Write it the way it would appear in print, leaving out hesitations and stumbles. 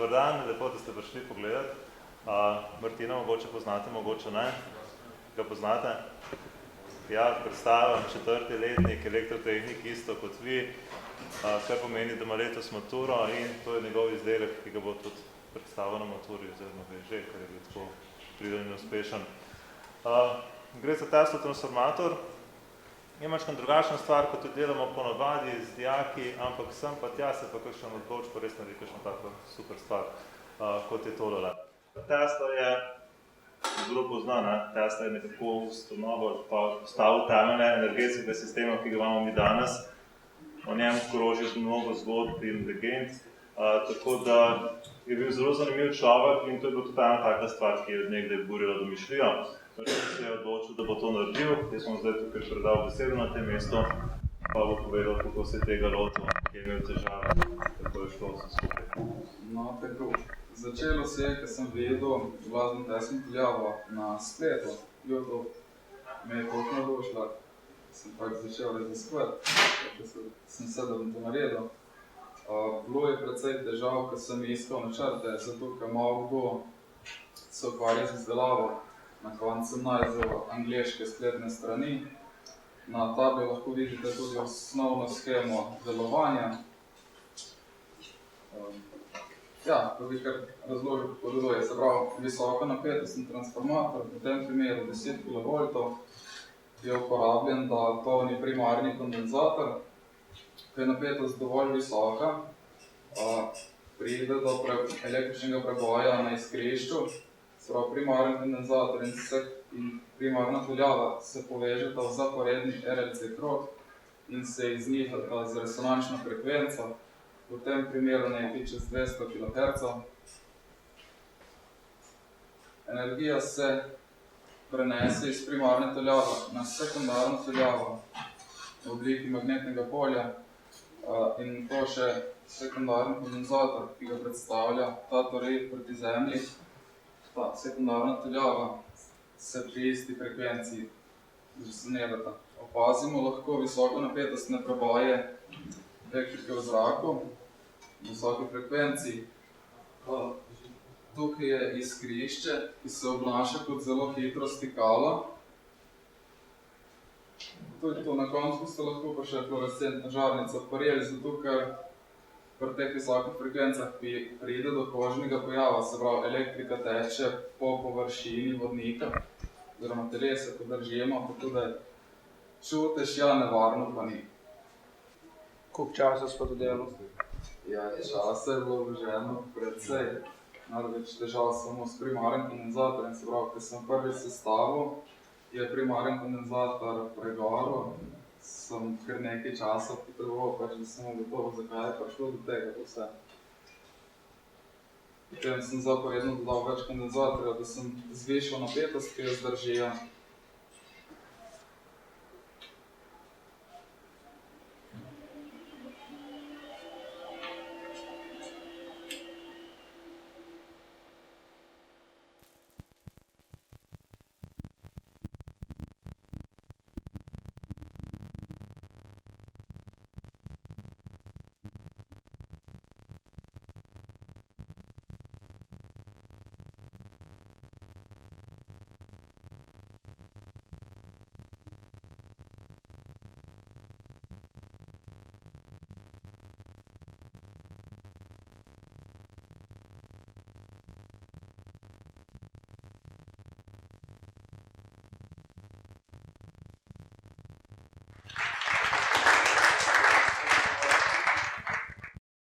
Dobar dan, lepo, da ste prišli pogledati. Martina mogoče poznate, mogoče ne. Ga poznate? Ja, predstavljam 4. letnik elektrotehnik, isto kot vi, kar pomeni, da ima letos maturo in to je njegov izdelek, ki ga bo tudi predstavil na maturi, oziroma že, ker je bil tako priden in uspešen. Gre za Tesla transformator. Je mačkam drugačna stvar, kot jo delamo ponavadi z dijaki, ampak sem pa tja se pa kakšen odloč, pa res naredi kakšno tako super stvar, kot je tolele. Tesla je zelo poznan, Tesla je nekako ustanovil pa postavil temelje energetskega sistema, ki ga imamo mi danes. O njem kroži mnogo zgodb in legend, tako da je bil zelo zanimiv človek in to je bila tudi ena taka stvar, ki je od nekdaj burila domišljijo. Se je odločil, da bo to naredil, jaz sem zdaj tukaj predal besedo na tem mestu, pa bo povedal, kako se je tega lotil, ki je imel težave, kako je šlo vse skupaj. No, tako. Začelo se je, ker sem vedel vlazno Teslino tuljavo na spletu, YouTube. Me je toliko navdušila, sem pač začel raziskovati, sem se, da bom to naredil. Bilo je precej težav, ker sem iskal načrte, zato ker malo kdo se ukvarja z izdelavo. Na koncu sem najdel angleške spletne strani. Na tabli lahko vidite tudi osnovno shemo delovanja. Ja, to bi kar razložil, kako deluje. Se pravi, visoko napetostni transformator, v tem primeru 10 kV, je uporabljen, da polni primarni kondenzator. Ko je napetost dovolj visoka, pride do električnega preboja na izkrišču. Se pravi, primarni kondenzator in primarna tuljava se povežeta v zaporedni RLC krog in se iz njih z resonančno frekvenco, v tem primeru nekaj čez 200 kHz. Energija se prenese iz primarne tuljave na sekundarno tuljavo v obliki magnetnega polja in to še sekundarni kondenzator, ki ga predstavlja ta torej proti Zemlji. Ta sekundarna tuljava se pri isti frekvenciji resonirata. Opazimo lahko visoko napetostne preboje elektrike v zraku, v visoki frekvenciji. Tukaj je izkrišče, ki se obnaša kot zelo hitro stikalo. To je to, na koncu ste lahko pa še fluorescentna žarnica poreli, zato ker pri teh visokih frekvencah pride do kožnega pojava, se pravi, elektrika teče po površini vodnika, oziroma telesa, ko držimo, tako da čutiš, ja, nevarno pa ni. Koliko časa smo to delali? Ja, časa je bilo vloženo precej. Največ težav samo s primarnim kondenzatorjem, se pravi, ko sem prvi sestavil, je primarni kondenzator pregorel. Sem kar nekaj časa potreboval, pač da sem ugotovil, zakaj je prišlo do tega vse. Potem sem zaporedno dodal več kondenzatorja, da sem zvišal napetost, ki jo zdržijo,